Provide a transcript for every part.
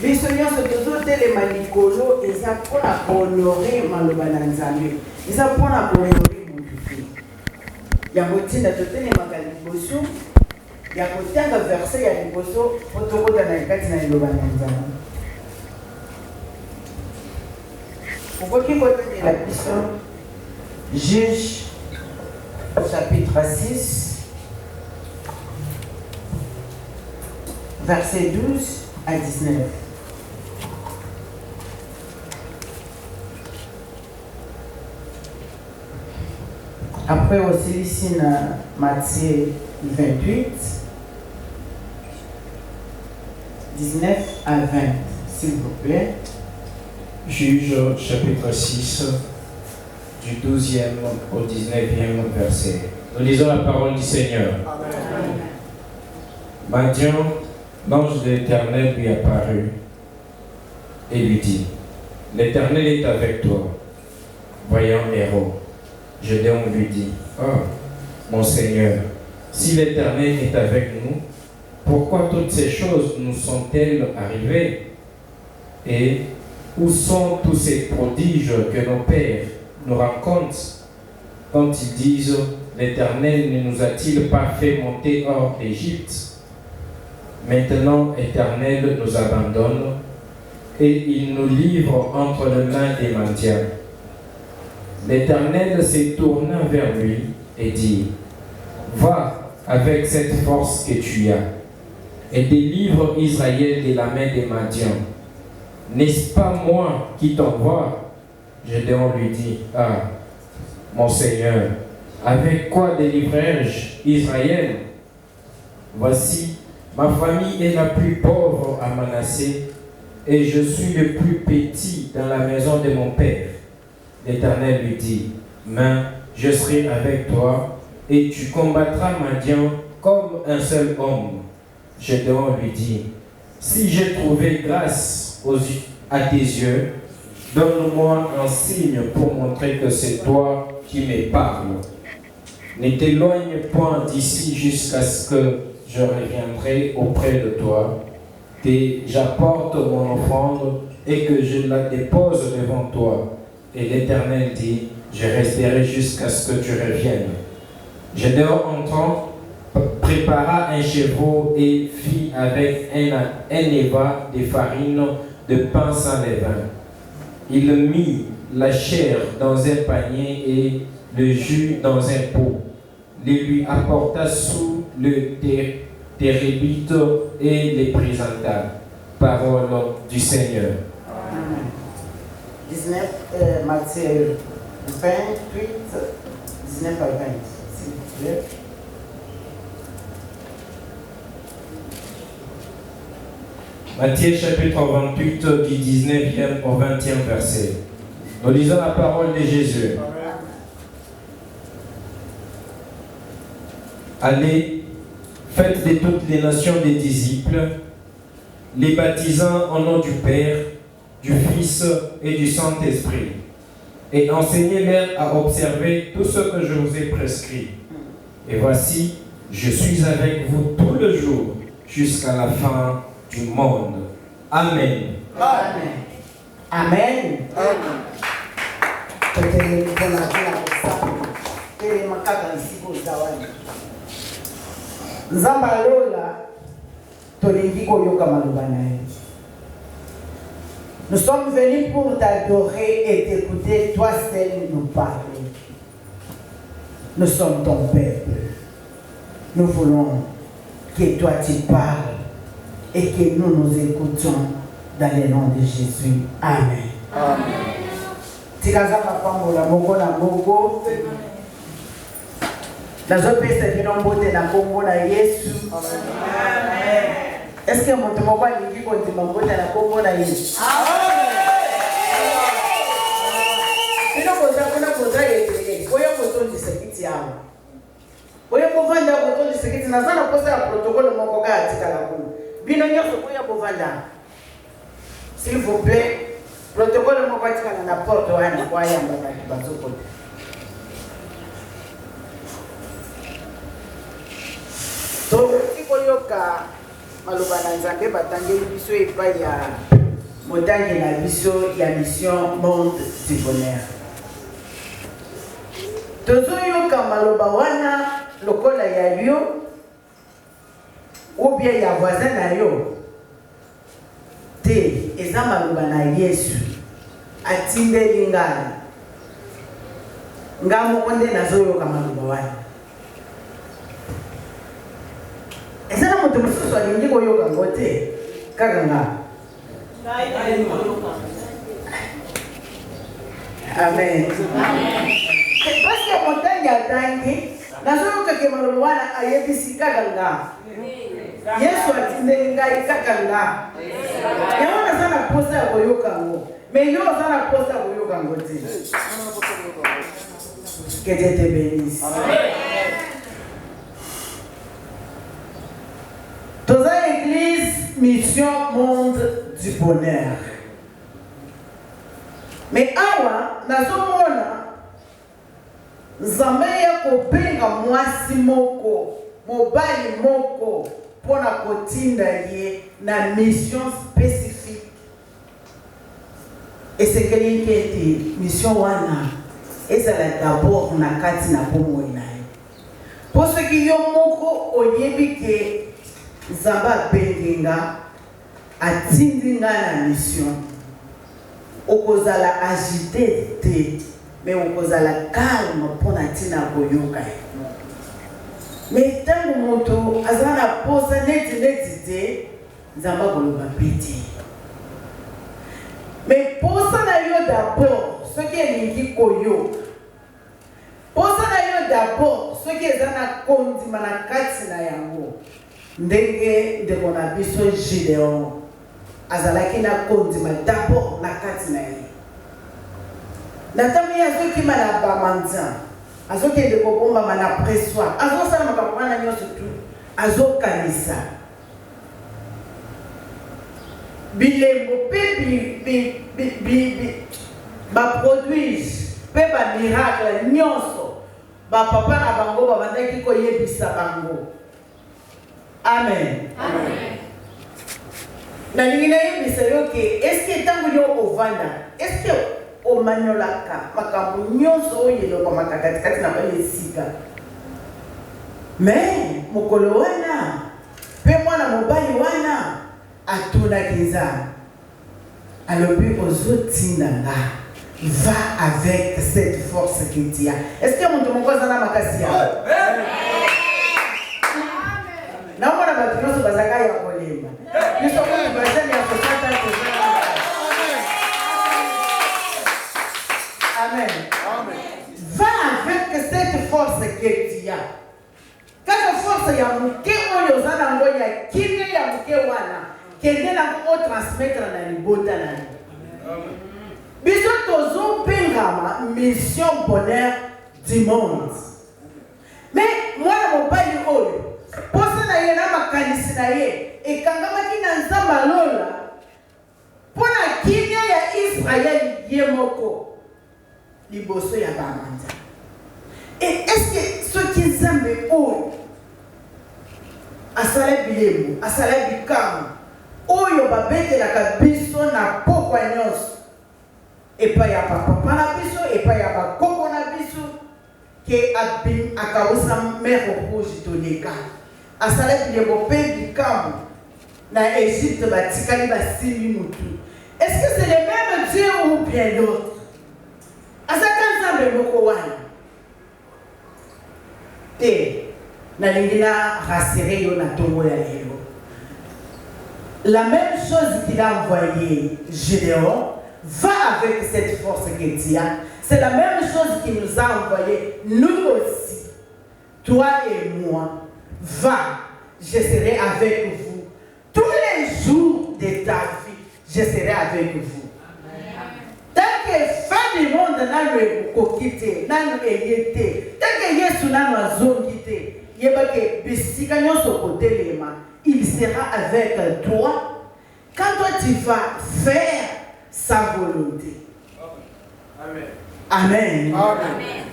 biso nyonso tozotelema likolo eza mpona kohonore maloba na Nzambe, eza mpona kohonore motu te. Yango ntina totelemaka liboso ya kotanga verset ya liboso po tokota na kati na liloba na Nzambe. Okoki kotelela biso Juge chapitre 6 verset 12 à 19. Après aussi ici dans Matthieu 28, 19 à 20, s'il vous plaît. Juge chapitre 6, du 12e au 19e verset. Nous lisons la parole du Seigneur. Amen. Madian, l'ange de l'Éternel lui apparut et lui dit: L'Éternel est avec toi, voyant héros. Gédéon lui dit: Oh, mon Seigneur, si l'Éternel est avec nous, pourquoi toutes ces choses nous sont-elles arrivées? Et où sont tous ces prodiges que nos pères nous racontent quand ils disent: L'Éternel ne nous a-t-il pas fait monter hors d'Égypte? Maintenant, l'Éternel nous abandonne et il nous livre entre les mains des Madians. L'Éternel se tourna vers lui et dit: Va avec cette force que tu as et délivre Israël de la main des Madians. N'est-ce pas moi qui t'envoie? Gédéon lui dit: Ah, mon Seigneur, avec quoi délivrerai-je Israël? Voici, ma famille est la plus pauvre à Manassé, et je suis le plus petit dans la maison de mon père. L'Éternel lui dit: Mais je serai avec toi, et tu combattras Madian comme un seul homme. Gédéon lui dit: Si j'ai trouvé grâce à tes yeux, donne-moi un signe pour montrer que c'est toi qui me parles. Ne t'éloigne point d'ici jusqu'à ce que je reviendrai auprès de toi, que j'apporte mon offrande et que je la dépose devant toi. Et l'Éternel dit: Je resterai jusqu'à ce que tu reviennes. Gédéon entrant, prépara un chevreau et fit avec un éva de farine de pain sans levain. Il mit la chair dans un panier et le jus dans un pot. Les lui apporta sous le térébite et les présenta. Parole du Seigneur. Amen. 19, Matthieu 28, 19 à 20, s'il vous plaît. Matthieu chapitre 28 du 19e au 20e verset. Nous lisons la parole de Jésus. Allez, faites de toutes les nations des disciples, les baptisant au nom du Père, du Fils et du Saint-Esprit, et enseignez-leur à observer tout ce que je vous ai prescrit. Et voici, je suis avec vous tout le jour jusqu'à la fin du monde. Amen. Amen. Amen. Nzamba lola tolingi koyoka maloba na ye. Nous sommes venus pour t'adorer et t'écouter, toi seul nous parler. Nous sommes ton peuple. Nous voulons que toi tu parles et que nous nous écoutons dans le nom de Jésus. Amen. Amen. Tikazaka pambola moko na moko. Nazopesa bino mbote na kombo na Yesu. Amen. Est-ce que moto moko alingi kondima mbote na kombo na Yesu? Amen. Bino koza yete. Oyo moto ndisekiti yawo. Oyo kovanda moto ndisekiti nazana kosa ya protocole moko ka atikala kuna. Bino nyoko oyo kovanda. S'il vous plaît, protocole moko atikala na porte wana kwa yamba ba bazoko. maloba na nzambe batangeli biso epai ya motangi na biso ya mission monde du bonheur. Tozoyoka maloba wana lokola ya yo ou bien ya voisin na yo te eza maloba na Yesu atindeli ngai nga moko nde nazoyoka maloba wana. Eza na moto mosusu alingi koyoka ngo te kaka nga. Amen. Parce que montagne atangi nazoyoka ke maloba wana ayebisi kaka nga. Yesu atindeli ngai kaka nga. Yango naza na posa ya koyoka ngo. Mais yo oza na posa ya koyoka ngo te. Que Dieu te bénisse. Dans l'église mission monde du bonheur. Mais awa nazomona nzambe ya kobenga mwasi moko mobali moko pona kotinda ye na mission spécifique. Et c'est quelqu'un qui était mission wana ezala d'abord na kati na bomoi na ye. Pour ce qui yo moko oyebi ke Zamba benginga atindi nga na mission. Okozala agité te, mais okozala calme pona tina koyoka. Mais tango moto azana posa neti te, Zamba koloba piti. Mais posa na yo d'abord, ce qui est lingi koyo. Posa na yo d'abord, ce qui est zana kondima na kati na yango. Ndenge de mon abisso Gideon azalaki na kondima d'abord na kati na ye. Natami azoki mana ba manza. Azoki de kobomba mana pressoir. Azosala makambo wana nyonso tu. Azokanisa. Bilembo pe ba produise pe ba miracle nyonso. Ba papa na bango ba bandaki koyebisa bango. Amen. Amen. Na ningine yebisa yoke est-ce que tango yo ovanda est-ce que o manolaka makambo nyonso oyelo kwa makakati na bale sika. Mais mokolo wana pe mwana mobali wana atuna kiza alobi ozotinda nga va avec cette force que tu as. Est-ce que mon moko zana makasi ya? Na mwana batunoso bazaka ya kolemba. Biso ko bazali ya kosata kozala. Amen. Amen. Va avec cette force que tu as. Quand force ya muke oyo zana ngo ya kine ya muke wana, kende na ko transmettre na libota na. Amen. Biso tozo pengama mission bonheur du monde. Mais moi mobali oyo posa na ye na makanisi na ye ekangamaki na nzamba lola pona kinya ya Israël ye moko liboso ya bamanda. Et est-ce que ce qui zambe oyo asala bilemo asala bikamu oyo babetelaka biso na pokwa nyonso epai ya papa na biso epai ya bakoko na biso ke abim akausa mero rouge toleka asala bilemo pe bikamu na Égypte batikali basimi mutu. Est-ce que c'est le même Dieu ou bien l'autre? Asaka nzambe moko wana te na lingina rassurer yo na tongo ya lelo. La même chose qu'il a envoyé Gédéon, va avec cette force que tu as. C'est la même chose qu'il nous a envoyé, nous aussi. Toi et moi, va, je serai avec vous. Tous les jours de ta vie, je serai avec vous. Tant que fin du monde n'a le kokite, n'a le eyete, tant que Yesu n'a le zongite, yebake bisika nyoso kote lema, il sera avec toi quand toi tu vas faire sa volonté. Amen. Amen. Amen.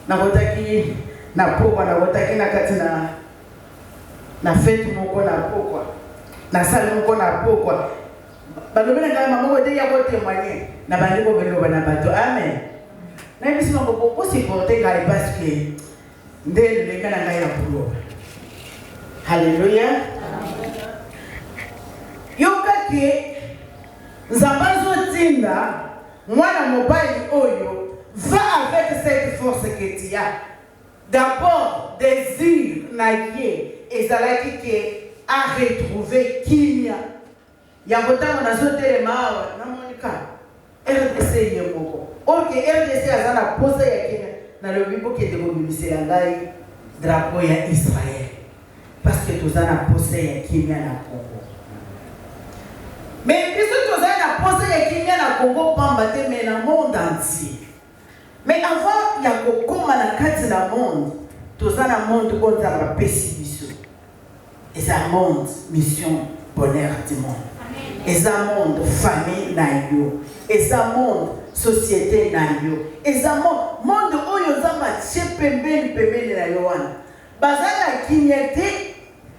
Nakotaki na pokwa nakotaki na kati na fete moko na pokwa na salle moko na pokwa balobi na ngai mama kote ya kotémoigner na bandi kobeloba na bato amen na biso moko posupporte ngai parce que nde leleka na ngai ya koloba halleluya yoka ke nzambe azotinda mwana mobali oyo va avec cette force que tu as d'abord désir na ye ezalaki ke a retrouver kimia yango ntango nazotelema awa namonika RDC ye moko oke RDC aza na posa ya kimia nalobi bokende kobimisela ngai drapeau ya Israël parce que toza na posa ya kimia na Congo mais biso toza na posa ya kimia na Congo pamba te mais na monde entier mais avant ya kokoma na kati na monde toza na monde oyo nzambe apesi biso eza monde mission bonheur du monde eza monde famille na yo eza monde société na yo eza monde oyo nzambe atie pembeni na yo wana baza na kimia te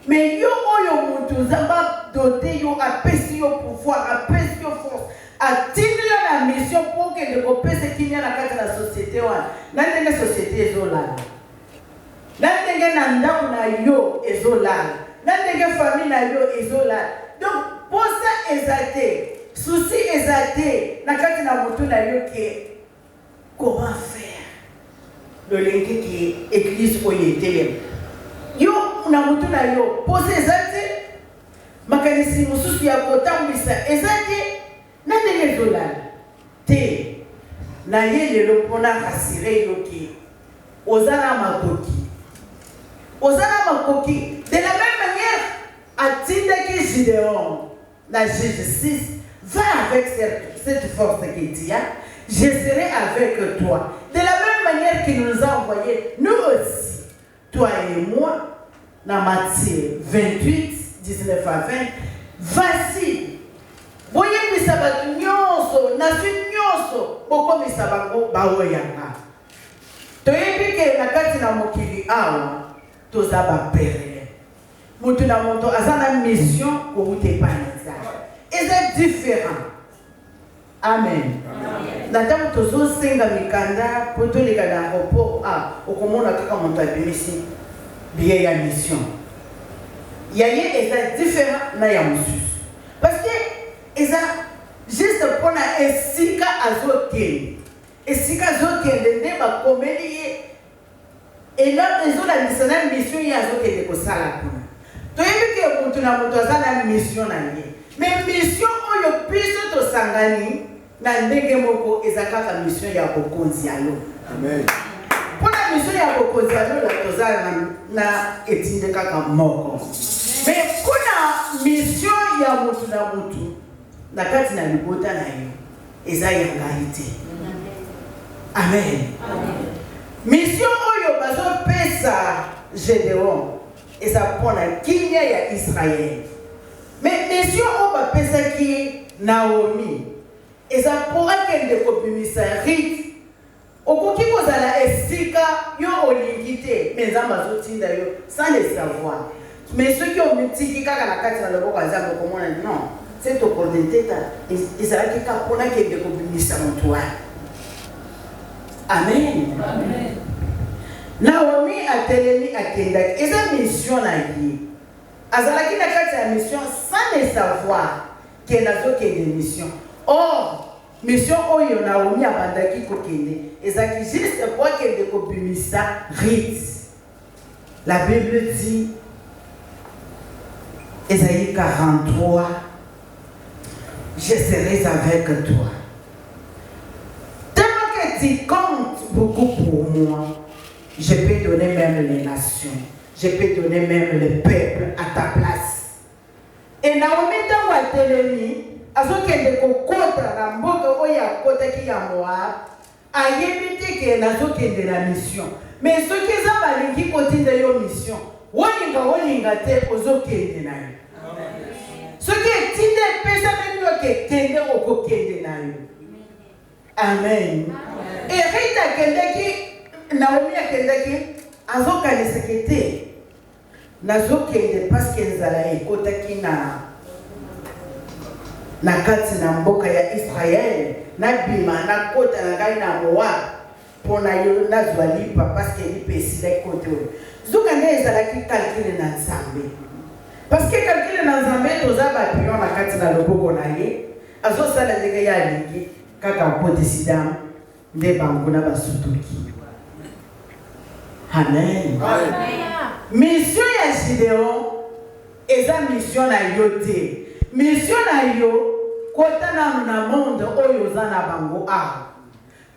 mais yo oyo mutu nzambe dote yo apesi yo pouvoir apesi yo force atindi yo na mission pour que de kopesa kimia na kati na société wana na ndenge société ezolala na ndenge na ndako na yo ezolala na ndenge famille na yo ezolala donc posa ezate souci ezate na kati na mutu na yo ke comment faire lolengi ki église oyo etelema yo na mutu na yo posa ezate makanisi mosusu ya kotambwisa ezate na ndenge ezolala te na ye lelo mpona rasire yo ke oza na makoki de la même manière atindaki Gideon na Juge 6 va avec cette force que tu as je serai avec toi de la même manière qu'il nous a envoyé nous aussi toi et moi dans Matthieu 28 19 à 20 voici boyebisa bato nyonso nasi nyonso bokomisa bango baoyanga toyebi ke na kati na mokili awa toza bapere mutu na moto aza na mission kouta epai na nzambe eza différent amen na ntango tozosenga mikanda mpo toleka na aéroport okomona kaka moto abimisi biye ya mission ya ye eza différent na ya mosusu parce que eza juste mpona esika azokende esika azokende nde bakomeli ye ezolandisa na mission ye azokende kosala kuna toyebi ke mutu na mutu aza na mission na ye mais mission oyo biso tosangani na ndenge moko eza kaka mission ya bokonzi ya yo mpona mission ya bokonzi ya yo tozala na etinde kaka moko mais kuna mission ya mutu na mutu na kati na libota na yo eza ya ngai te amen mission oyo bazopesa Gédéon eza mpona kimia ya Israël mais mission oyo bapesaki Naomi eza mpo akende kobimisa Rite okoki kozala esika yo olingi te mais nzambe azotinda yo sans le savoir mais soki omitiki kaka na kati na loboko ya nzambe okomona non cette opportunité ezalaki kaka mpona akende kobimisa motu wana amen Naomi atelemi akendaki eza mission na ye azalaki na kati ya mission sans le savoir ke nazokende mission or mission oyo Naomi abandaki kokende ezalaki juste po akende kobimisa Rite la Bible dit Ésaïe 43 je serai avec toi tellement que tu comptes beaucoup pour moi je peux donner même les nations, je peux donner même les peuples à ta place. Et Naomi tango atelemi, azokende kokota na mboka oyo akotaki ya Moab, ayebi te ke nazokende na mission. Mais soki eza balingi kotinda yo mission, olinga te ozokende na yo. Soki etinde epesa meni yo kekende okokende na yo. Amen. Et Rite akendeki Naomi akendaki azokanisaki te nazokende parce que nzala ekotaki na na kati na mboka ya Israël na bima na kota na ngai na Moab pona yo nazwa lipa parce que lipa esila kote oyo zuka nde ezalaki calcule na Nzambe parce que calcule na Nzambe toza bapion na kati na loboko na ye azosala ndenge ya alingi kaka mpotesida nde bango na basutuki. Amen. Mission ya Gideon eza mission na yo te. Mission na yo kota nanu na monde oyo oza na bango a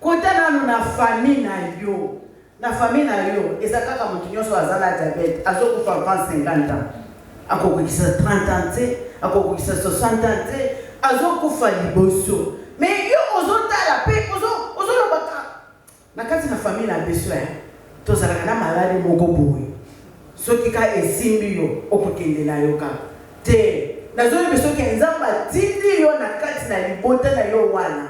kota nanu na famille na yo. Na famille na yo eza kaka moto nyonso aza na diabete azokufa avant 50 ans akokokisa 30 ans te akokokisa 60 ans te azokufa liboso mais yo ozotala pe ozolobaka na kati na famille na biso tozalaka na maladi moko boye soki ka esimbi yo okokende na yo kaka te nazolobi soki Nzambe atindi yo na kati na libota na yo wana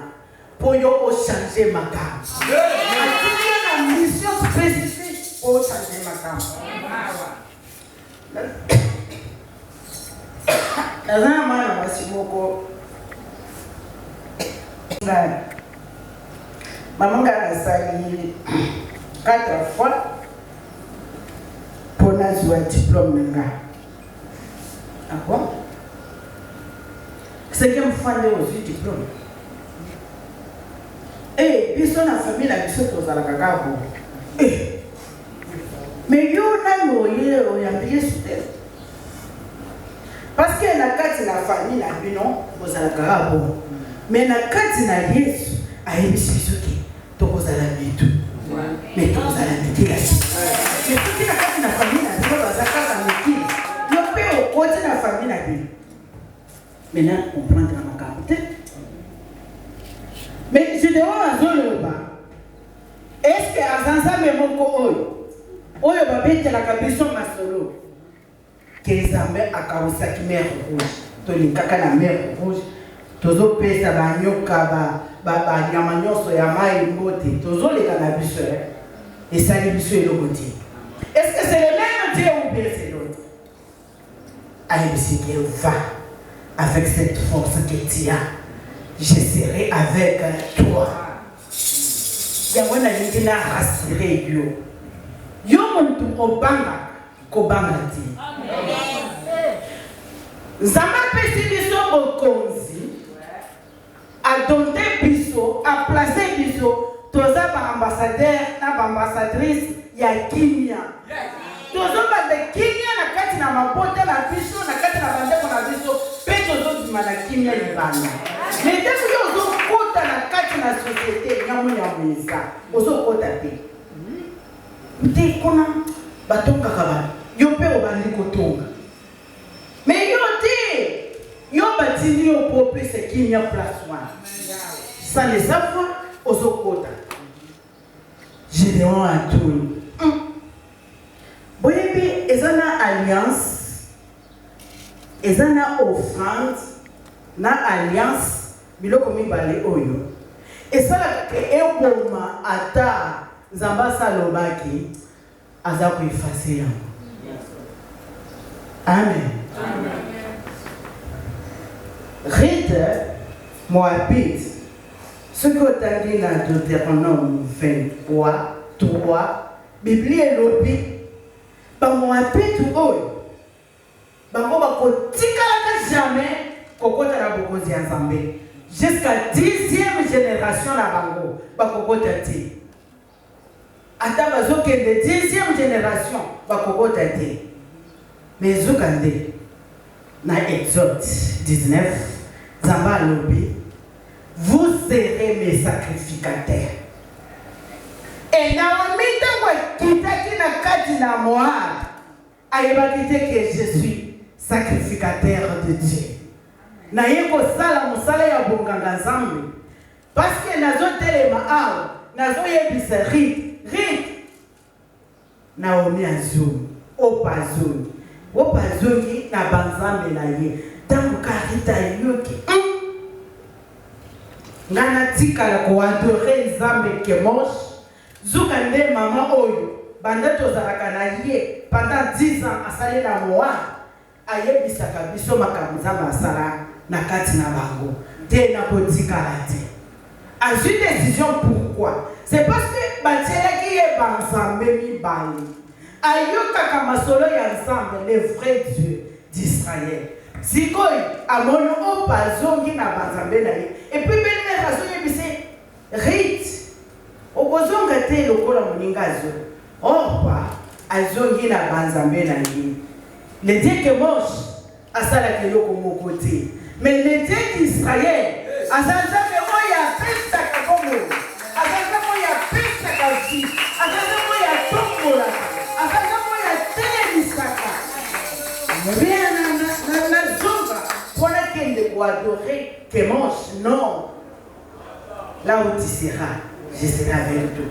po yo ochange makambo atindi yo na mission spécifique po ochange makambo. Naza na mwana mwasi moko maman nga nasali 4 fois pour nazwa diplôme nga. Ah bon? C'est que mfande ozwi diplôme. Biso na famille na biso tozalaka kaka mais yo nani oyambi Yesu te parce que na kati na famille na bino bozalaka kaka bon mais na kati na Yesu ayebisi biso ke tokozala mitu mais tokozala mikila mais soki na kati na famille na bino baza kaka mikila yo mpe okoti na famille na bino maintenant comprendre na makambo te. Mais je dois azoloba est-ce que azanzambe moko oyo babetelaka biso masolo ke Nzambe akawusaki mer rouge tolingaka na mer rouge tozopesa banyoka banyama nyonso ya mai mbote tozoleka na biso esali biso eloko te. Est-ce que c'est le même Dieu ou bien c'est l'autre? Ayebisi ke va avec cette force que tu as je serai avec toi. Yango na lingi na rassurer yo. Yo muntu obanga kobanga ti. Nzambe pesi biso bokonzi a donné biso a placé biso toza ba ambassadeur na ba ambassadrice ya kimia. Tozo ba de kimia na kati na mabota na biso na kati na bandeko na biso pe tozo dima na kimia libanda. Mais dès que vous avez na kati na société nyamu ya meza ozo kota te nte kona batonga kaba yo pe obandi kotonga mais yo te yo batindi yo pope se kimia place one sans les savoir ozo kota Gédéon a tout boyebi ezana alliance ezana offrande na alliance biloko mibale oyo esalaka ke eboma ata Nzambe asalobaki aza koefase yango. Amen. Rite Moabite soki otangi na Deutéronome 23:3 Biblia elobi bamoabite oyo bango bakotikalaka jamais kokota na bokonzi ya Nzambe jusqu'à 10e génération na bango bakokota te ata bazokende 10e génération bakokota te mais zokande na Exode 19 Nzambe alobi vous serez mes sacrificateurs et Naomi tango kitaki na kati na Moab ayebaki te que je suis sacrificateur de Dieu. Na yeko sala musala ya bonganga Nzambe parce que nazo telema awa nazo yebisa rit Naomi azuni opazoni na banzambe na ye tangu karita yoki ngana tikala ko adore Nzambe Kemosh zuka nde mama oyo banda tozalaka na ye pendant 10 ans asali na Moab ayebisaka biso makambo Nzambe asala na kati na bango te na kotikala te. Azwi décision pourquoi? C'est parce que batielaki ye banzambe mibale ayokaka masolo ya nzambe, le vrai Dieu d'Israël. Sikoy amono o bazongi na banzambe na ye et puis bene azoyebise rite okozonga te lokola moninga azo orpa azongi na banzambe na ye. Le Dieu que Moche asala keloko moko te, mais le Dieu d'Israël azanzambe oya pesaka komo, azanzambe oya pesaka vi, azanzambe oya tombola, azanzambe oya telemisaka. Rien na zonga pona kende ko adorer que Moche, non. Là où tu seras, je serai avec toi.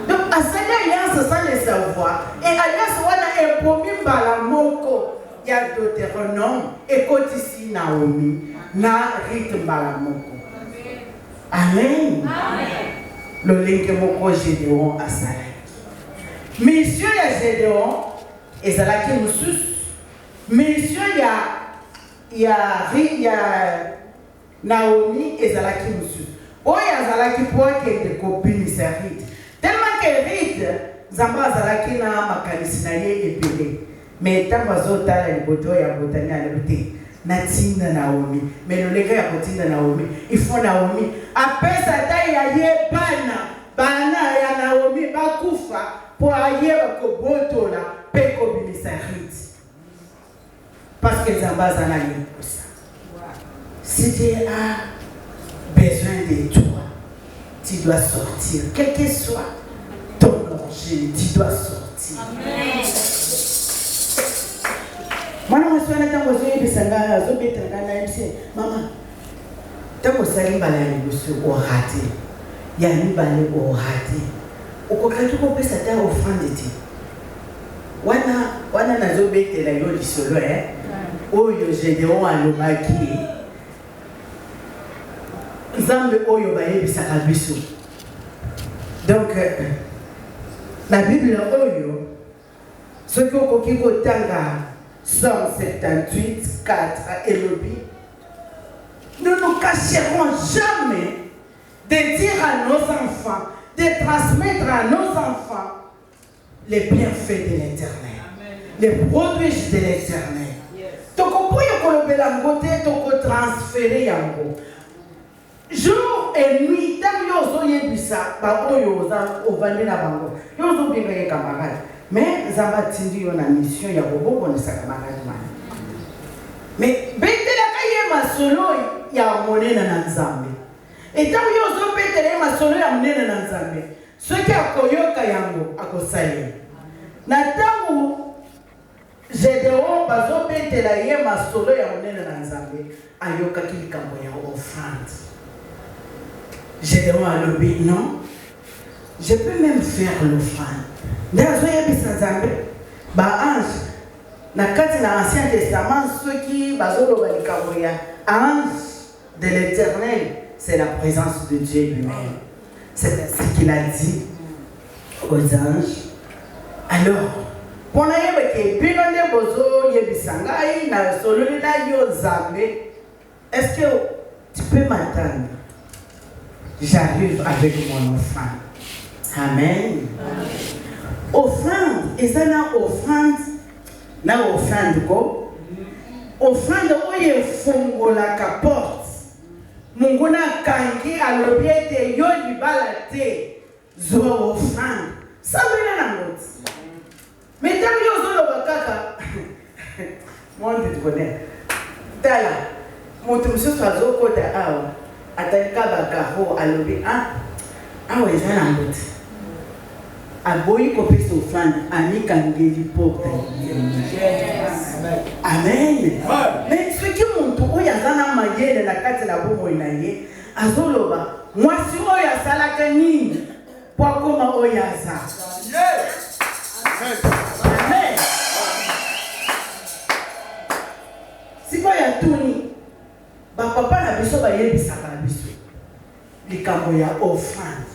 Donc, à cette alliance sans le savoir, et alliance on a promis mbala moko. Il y a Deutéronome, écoute ici Naomi, na rythme mbala moko. Amen. Le link moko Gédéon à Salaki. Monsieur ya Gédéon, et Salaki Moussus. Monsieur ya Naomi, et Salaki Moussus. Oya Salaki pour que copine sa rite. Tellement que rite, Zamba Salaki na makanisi na ye epele. Mais tant que tu as les ya botani à l'été, Natina Naomi, mais le gars à Botina Naomi, il faut Naomi. Après ça, il y a Bana ya Naomi, Bakufa, pour aller au Boto là, Peko Bimisarit. Parce que Zamba Zana y pour ça. Si tu as besoin de toi, tu dois sortir. Quel que soit ton origine, tu dois sortir. Amen. Mwana mwana tango zoye bisanga zo betanga na MC mama tango sali bala ya liboso o raté ya ni bale o raté okokatu ko pesa ta offrande ti wana na zo betela yo lisolo oyo Gédéon alobaki nzambe oyo bayebisaka biso. Donc la Bible oyo soki okoki kotanga Somme 78, 4 et le nous ne nous cacherons jamais de dire à nos enfants, de transmettre à nos enfants les bienfaits de l'Éternel, les prodiges de l'Éternel. Donc, on peut transférer yango. Jour et nuit, tant que vous avez ça, vous avez des camarades. Mais Zamba Tindi on a mission ya bobo on sa camarade man. Mais betela kaye masolo ya monena na Nzambe. Et tant yo zo betela masolo ya monena na Nzambe. Soki akoyoka yango akosali. Na tangu Gédéon bazo betela ye masolo ya monena na Nzambe ayoka kilikambo ya offrande. Gédéon a lobby non. Je peux même faire l'offrande. D'ailleurs, ange, na kati na Ancien Testament, ceux qui ange de l'Éternel, c'est la présence de Dieu lui-même. C'est ainsi qu'il a dit aux anges. Alors, pour est-ce que tu peux m'attendre? J'arrive avec mon offrande. Amen. Offrande, et ça n'a offrande, go. Offrande, où il faut la capote. Munguna kangi à l'objet yo di balate. Zo offrande. Ça me l'a note. Mais tant yo zo lo bakaka. Moi je te connais. Tala. Mon tout monsieur soit zo kota awa. Atalika bakako à l'objet. Ah ouais, ça la note. Aboyi kopesa offrande amikangeli porte. Amen. Mais ce qui monte oyo azana mayele na kati na bomo na ye azoloba mwasi oyo asalaka nini po akoma oyo aza. Amen. Siko ya tuni ba papa na biso ba yebisaka biso likambo ya offrande.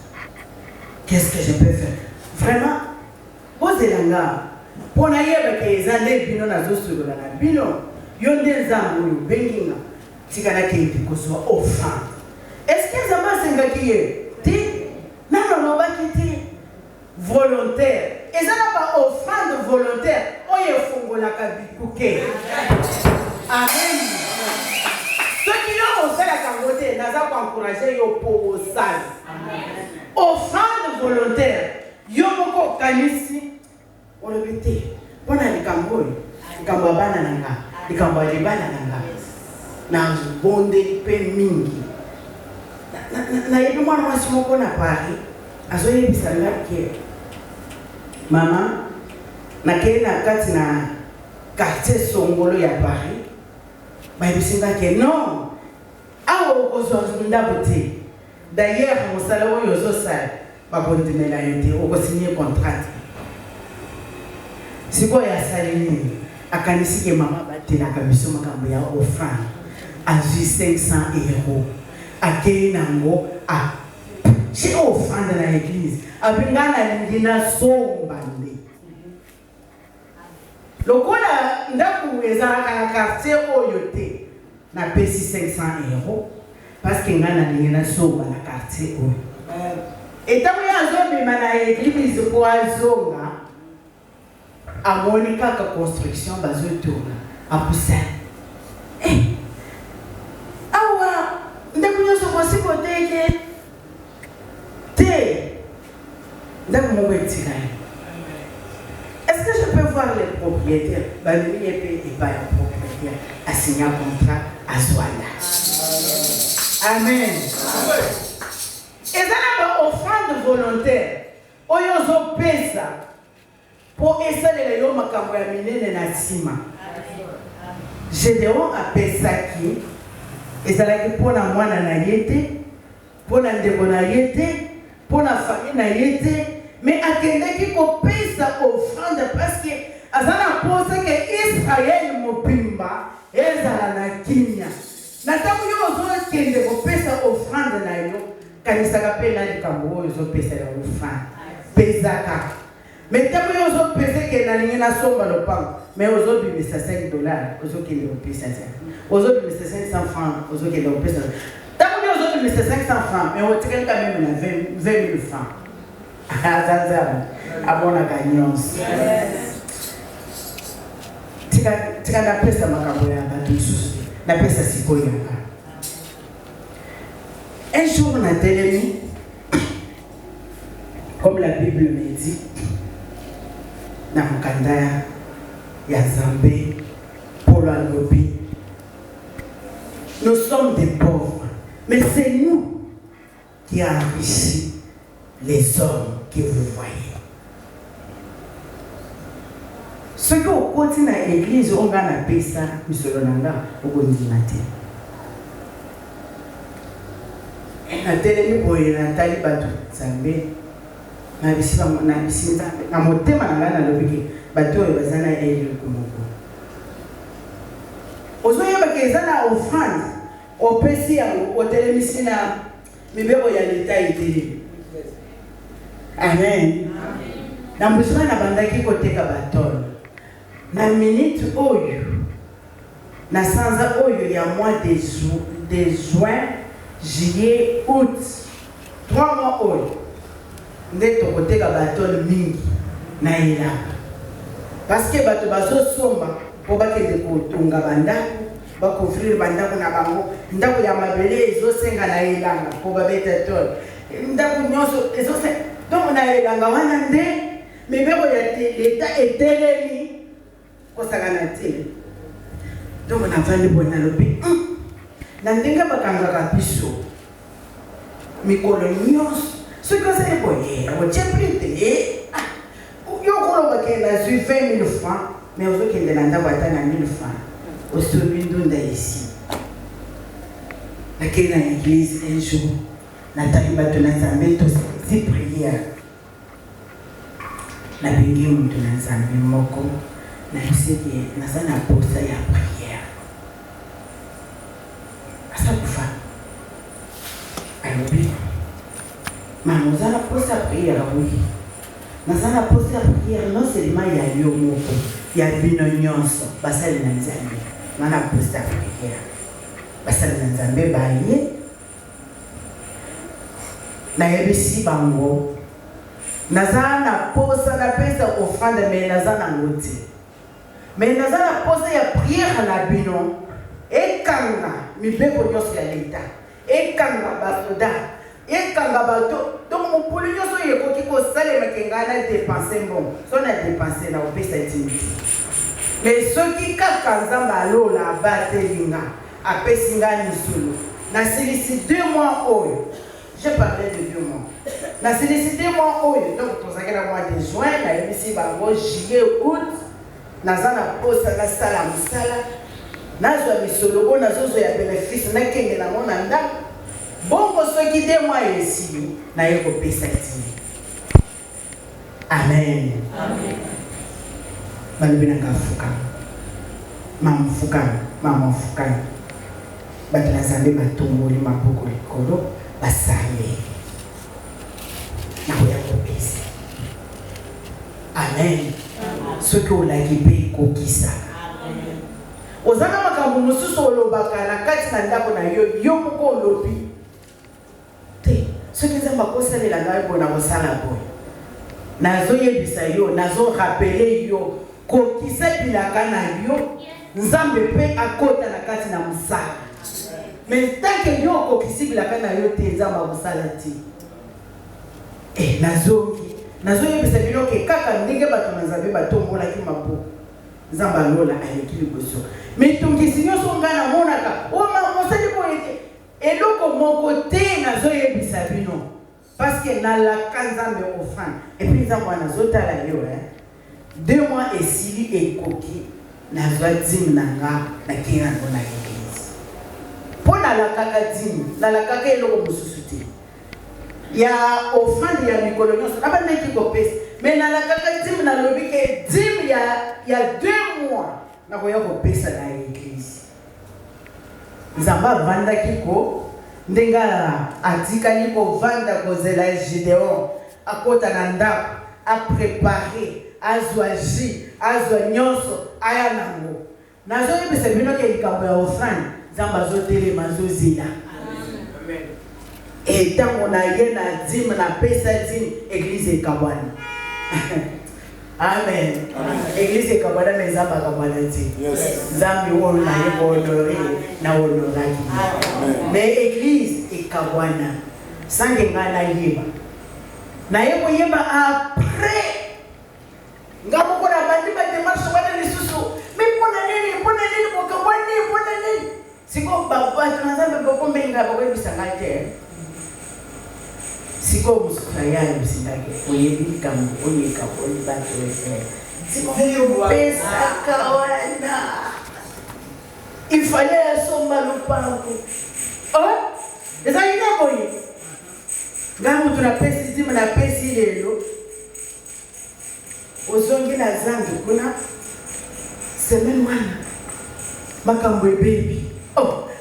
Qu'est-ce que je peux faire? Vraiment, posez la garde. Pour n'aller avec les années, bino na zo sur la bino. Yonde zambu benginga. tikana kiti kozwa offrande. Est-ce que ça va s'engager? Non, volontaire. Et ça n'a pas offrande volontaire. Oye fongo la kabikuke. Amen. Ceux qui ont fait la carotte, n'a pas encouragé yo pour sale. Offrande volontaire. Yo moko kanisi. On le bete. Bona likamboy. Likambo bana nanga. Likambo libana nanga. Na bonde pe mingi. Na yebi mwana mwasi moko na Paris. Azoyebisa ngaki mama nakei na kati na quartier Songolo ya Paris bayebisinga ke non awo okozwa ndabo te. D'ailleurs mosala oyo ozosala bakondimela yo te okosinye contrat sikoyo asali nini akanisi ke mama batelaka biso makambo ya offrande azwi 500 euros akei nango a j'ai offrande dans l'église. Abingana lingina sombande. Lokola ndaku ezalaka na quartier oyote na pesi 500 euros parce que ngana lingina somba na quartier oyo. Etamu ya zombi mana église ko azonga amoni kaka construction bazo tourna apusa. Awa ndaku nyoso ko sikoteke est-ce que je peux voir les propriétaires? Balumi et pas un propriétaire a signé un contrat à Zouana. Amen. Et ça n'a pas offrande volontaire. Oyozo pesa pour essayer les hommes à camouaminer na sima. Gédéon a pesa qui et ça l'a pour la moine na yete, pour la ndebo na yete, pour la famille na yete. Mais à quelqu'un qui paye sa offrande parce que Azana pose que Israël mopimba ezala na kinya. Na tamu yo zo kende ko pesa offrande na yo kanisa ka pe na likambo zo pesa la offrande. Pesaka. Mais tamu yo zo pesa ke na lingina somba lo pang. Mais ozo bimisa $5 ozo kende ko pesa ça. Ozo bimisa 500 francs ozo kende ko pesa. Tamu yo zo bimisa 500 francs mais on tient quand même na 20 000 francs. Abona kanyonsi. Tika na pesa makambo ya batu susu. Na pesa siko yanga. Un jour na telemi, comme la Bible me dit, na mukanda ya Zambé, Polo Alobi, nous sommes des pauvres, mais c'est nous qui avons enrichi les hommes que vous voyez. Ce que vous continuez à l'église, on va appeler ça, M. Lonanga, au Gondinate. Et la télé, pour y aller, Batou, Zambé, na motema na ngana lobiki bato bazana ele kumoko ozoya bakezana offrande opesi yango otelemisi na mibeko ya leta iteli. Amen. Na mbusana na bandaki koteka batolo na minute oyo na sanza oyo ya mois de juin, juillet, août 3 mois oyo ndeto koteka batolo mingi na ilanga parce que bato bazo somba po bakende kotunga bandako bakofrir bandako na bango ndako ya mabele ezosenga na ilanga po babeta tolo ndako nyonso ezosenga donc na ilanga wana nde mibeko ya leta etelemi kosakana te donc na vandi bona lobi na ndenge bakangaka biso mikolo nyonso ce que c'est boye o tcheprite yo kolo bakenda sur 20 000 francs mais ozo kende na ndako atana 1000 francs au sobindunda ici akena église un jour na takiba to na Nzambe to si prière na bengi muntu na Nzambe moko na yoseki na sana posa ya prière asa kufa alobi maman za la posa prière oui na sana posa prière non seulement ya yo moko ya bino nyonso basali na Nzambe mana posa prière basala na nzambe baye nayebisi bango naza na posa na pesa offrande me naza nango te me naza na posa ya priere na bino ekanga mibeko nyonso ya leta ekanga basoda ekanga bato donc mopulu nyonso ekoki kosalemaka ngai na dépense mbongo so na dépense na opesa timiti mais soki kaka nzambe alola abateli nga apesi ngai misolo nasilisi 2 mois oyo je parlais de 2 mois nasilisi 2 mois oyo donc tozalaki na mois de juin nayebisi bango juillet août naza na posa nasala mosala nazwa misolo oyo nazozwa ya bénéfice nakende nango na ndako bongo soki 2 mois esili naye kopesa tini amen balobi nanga afukama mama fukama bato na nzambe batomboli maboko likolo basale nakoya kopesa amen soki olaki mpe ekokisaka ozanga makambo mosusu olobaka na kati na ndako na yo moko olobi te soki nzambe akosalela ngai mpona kosala boye nazoyebisa yo nazorapele yo kokisa bilaka na yo nzambe mpe akota na kati na mosala mais tanke yo okokisi bilaka na yo te nzambe akosala te nazoyebisa bino ke kaka ndenge bato na nzambe batombolaki maboko nzambe alola aleki liboso mitungisi nyonso ngai namonaka mosali boye te eloko moko te nazoyebisa bino parceke nalaka nzambe offrande epuis nzambe wana nazotala yo 2 mois esili ekoki nazwa dime na nga nakenga yango na eglise mpo nalakaka dime nalakaka eloko mosusu te ya offrande ya mikolo nyonso nabandaki kopesa me nalakaka dime nalobi ke dime ya 2 mois nakoya kopesa na eglise nzambe avandaki ko ndenge atikali kovanda kozela Gideon akota na ndako aprepare azwa jus azwa nyonso aya nango nazoyebisa bino ke likambo ya offrande nzambe azotelema azozela etango na ye na dime na pesa dime eglise ekabwana amen eglise ekabwana me nzambe akabwana te nzambe oyo naye kohonore na honoraki me eglise ekabwana sange ngai nayeba naye koyeba apres nga moko na bandi bademarshe wana lisusu me mpona nini bokabwani mpona nini siko babato na nzambe bokombenga bakoyebisa ngai te siko musukayani bisindake oyebi likambo oyeka oyi bato pesaka wana ifale yasomba lupango ezalina boye nga mutu napesi dime napesi lelo ozongi na zangi kuna semaine wana makambo ebebi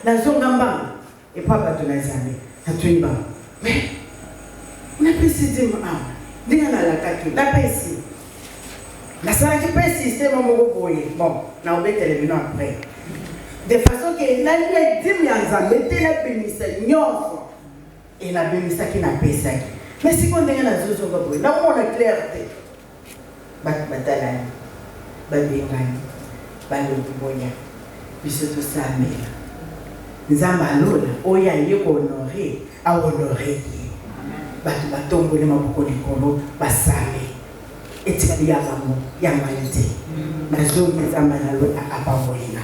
nazonga mbanga epa bato na nzambe natuni bango napesi dime ndenge nalakaki napesi nasalaki mpe systeme moko boye bon naobetele bino apres de façon ke nalie dime ya nzambe te nabimisa nyonso e nabimisaki napesaki mais siko ndenge nazozonga boye namona clair te bato batalani babengani balobi boya biso tosamela nzambe alola oyo aye kohonore ahonore ye bato batomboli maboko likolo basale etikali ya bango ya ngai te nazongi nzambe nalola ababolinga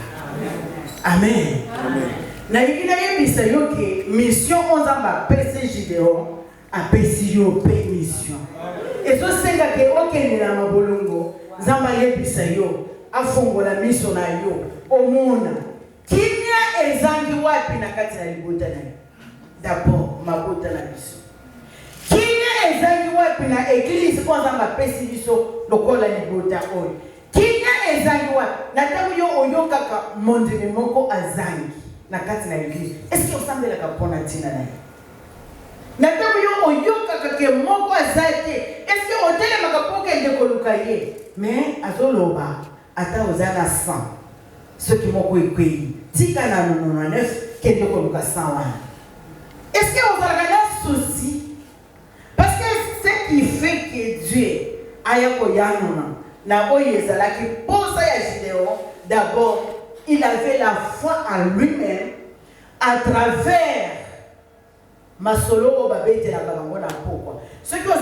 amen nalingi nayebisa yo ke mission oyo nzambe apesi Gideon apesi yo mpe mission ezosenga ke okendela mabolongo nzambe ayebisa yo afongola miso na yo omona kimia ezangi wapi na kati na libota na yo d'abord mabota na biso kimia ezangi wapi na eglise po nzambe apesi biso lokola libota oyo kimia ezangi wapi na ntango yo oyokaka mondele moko azangi na kati na eglise eske osambelaka mpona ntina na ye na ntango yo oyokaka ke moko aza te eske otelemaka mpo okende koluka ye mais azoloba ata oza na 100 soki moko ekwei tika na 99 qui est de Koluka Sawan. Est-ce que vous avez un souci? Parce que ce qui fait que Dieu a qui pose à Gédéon, d'abord, il avait la foi en lui-même à travers Masolo Babete la Babangona. Pourquoi? Ceux qui ont un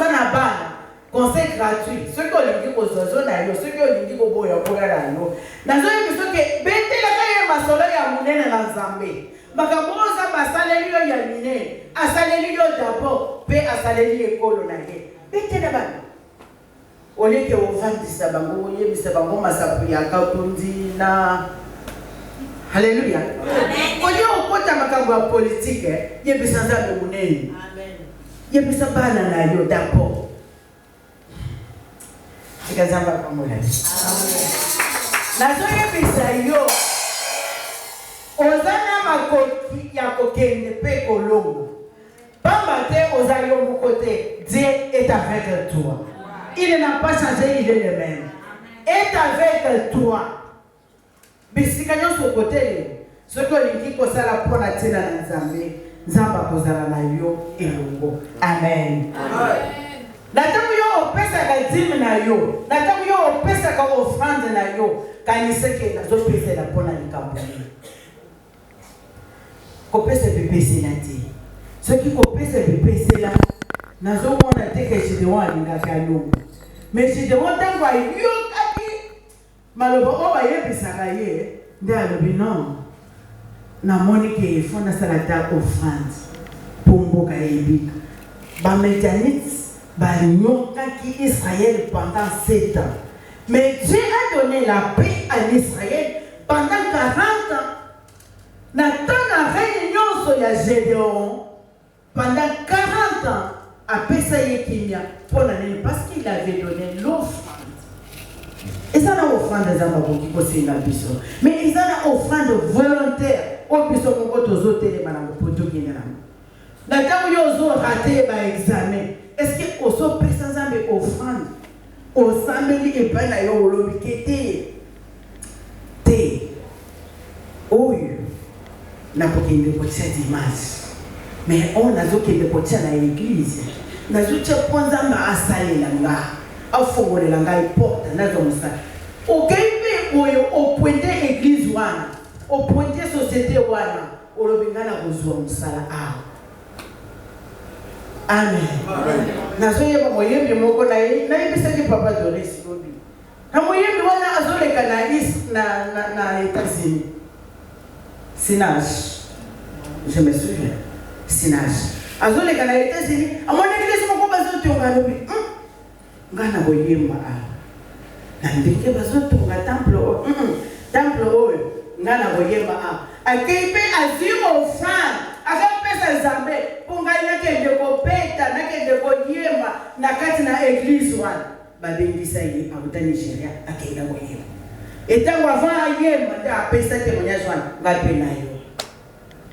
conseil gratuit, ceux qui ont l'indiqué aux oiseaux, ceux qui ont l'indiqué aux bois, pour la lano. Dans une question que Bete la Kaya Masolo Yamoune dans Zambé. Makamosa Masaleli Yamine, Asaleli d'abord, P. Asaleli et Colonage. Bete la Bana. Au lieu que vous vendez ça, vous voyez, c'est pas bon, ça peut y avoir na. Alléluia. Au lieu de vous faire un politique, il y a besoin de vous. Il y a besoin de vous d'abord. C'est comme ça que vous voulez. La deuxième chose, Ozana Makoki Yakokende Pe Kolongo. Bambate Ozayo Mokote, Dieu est avec toi. Il n'a pas changé, il est le même. Est avec toi. Mais si quelqu'un sur le côté, ce que l'on dit que ça la prend la tête dans Zambé, Zamba Kozala na yo et Longo. Amen. La tamu yo opesa la dîme na yo. La tamu yo opesa ka offrande na yo. Kaniseke na zo pesa la pona likamboni. Kopesa bébé na ti. Ce qui kopesa bébé c'est là. Nazo mona teke Gédéon alingaka Longo. Mais Gédéon tango ayo kaki maloba o bayebisaka ye nde alobi non namoni ke ifo nasalata offrande mpo mboka yebika bamédianites balinyokaki Israël pendant 7 ans. Mais Dieu a donné la paix à Israël pendant 40 ans. Nathan a règne nyonso ya Gédéon pendant 40 ans. Après ça, parce qu'il avait donné l'offrande. Et ça, n'a offrande des hommes qui possèdent la puissance. Mais ils ont une offrande volontaire. Au puissant, on peut aux autres éléments pour tout qui est là. Dans le temps où ils ont raté l'examen, est-ce que aux autres personnes ont offrande? Au samedi, et pas là, ils ont l'obligé. Oui, n'a pas qu'il y ait cette image. Mais on a dit qu'il y a dans l'église. Nous avons dit qu'il y a des portes. Au Québec, au point de l'église, au point de la société, au Robinana, au Sala. Amen. Nous avons dit que nous avons dit que papa de l'Est. Nous avons dit que nous avons dit États-Unis. Sinage. Je me souviens. Sinage. Azole kana États-Unis, à mon église mon bazo tu ngalobi. Ngana boyema. Na ndike bazo tu nga temple ngana boyema. Akeipe azimo fan. Aka pesa zambe. Punga yake ndeko peta nake ndeko yema na kati na église wana. Babengisa yi akuta Nigeria akenda boyema. Etango avant yema nda pesa témoignage wana ngape na yo.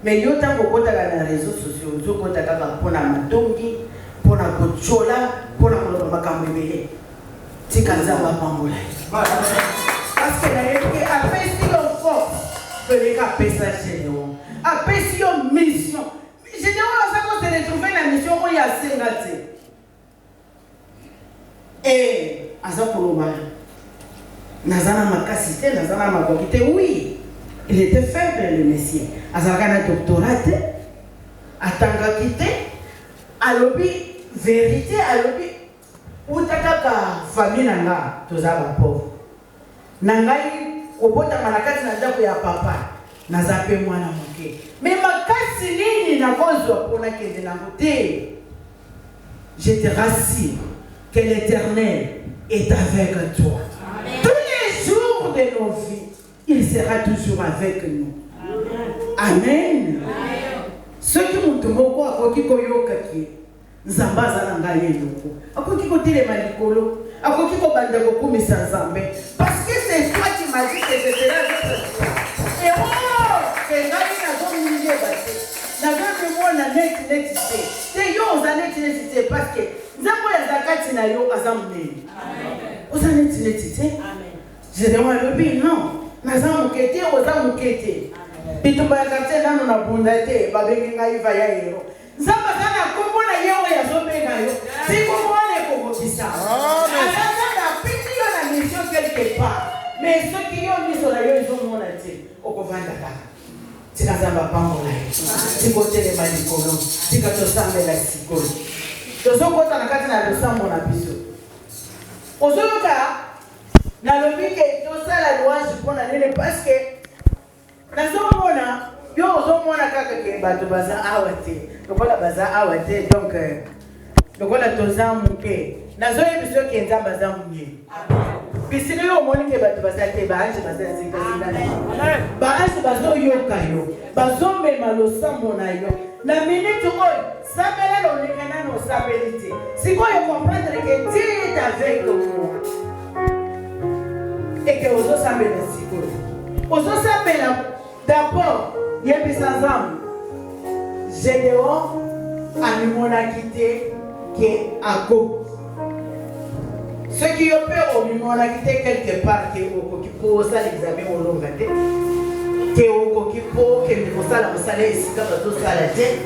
Mais yo tango kota na réseaux sociaux, zo kota kaka pona matongi, pona kochola, pona koloba makambo ebele. Tika nzamba pambola. Parce que la yeke après si on force, que les gars pesa Gédéon. Après si on mission. Gédéon a ça qu'on se retrouver la mission où il y a 50. Et aza koloba. Nazana makasité, nazana makokité, oui. Il était faible, le Messie. Azaka na doctorat, atanga kite, alobi vérité, alobi utaka famille nanga, tozaba pauvre. Nangai obota manakati na ndako ya papa, nazape mwana moke. Mais makasi nini na kozwa pona kende nango te. Je te rassure que l'Éternel est avec toi. Amen. Tous les jours de nos vies. Il sera toujours avec nous. Amen. Ceux qui m'ont dit que parce que c'est toi qui m'as dit que je serai avec toi. Et parce que non. Nazamukete, ozamukete. bitumba ya quartier nano na bunda te babenge ngai va ya hero nzamba sana komona yewe ya zobenga yo sikomone kokokisa aza na piti yo na mission quelque part mais ce qui yo miso na yo ezomona te okovanda kaka tika nzamba pambola yo tikotelema likolo tika tosambela sikolo tozokota na kati na losambo na biso ozoyoka nalobi ke tosala louange mpona nini parce que nazomona yo ozomona kaka ke bato baza awa te lokola baza awa te donc lokola toza moke nazoyebi soki nzambe aza monye bisika yo omoni ke bato baza te baange baza zingazingana baange bazoyoka yo bazomema losambo na yo na minute oyo sabela lolenge nano osabeli te sikoyo comprendre ke Dieu est avec moi et que ozosambela sikoyo ozosambela d'abord yebisa nzambe Gédéon abimonaki te ke ako soki yo mpe obimonaki te quelque part ke okoki mpo osala examen olonga te ke okoki mpo okende kosala mosala esika bazosala te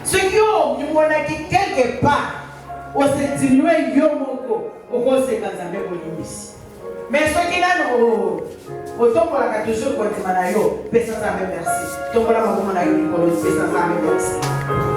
soki obimonaki quelque part osetinue yo moko okoseka nzambe bolimbisi mais soki nano otombolaka toujours kondima na yo pesa nzambe merci tombola makomo na yo likolo pesa nzambe merci